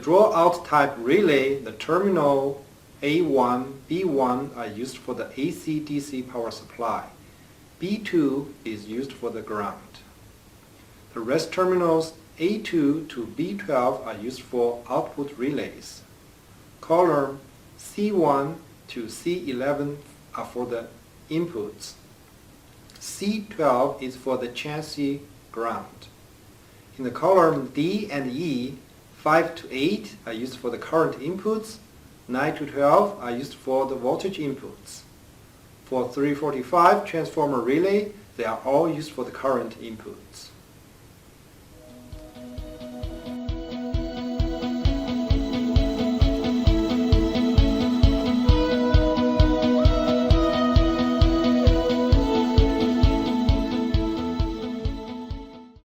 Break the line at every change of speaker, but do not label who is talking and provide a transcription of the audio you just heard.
drawout type relay, the terminal A1, B1 are used for the AC-DC power supply. B2 is used for the ground. The rest terminals A2 to B12 are used for output relays. Column C1 to C11 are for the inputs. C12 is for the chassis ground. In the column D and E, 5 to 8 are used for the current inputs, 9 to 12 are used for the voltage inputs. For 345 transformer relay, they are all used for the current inputs.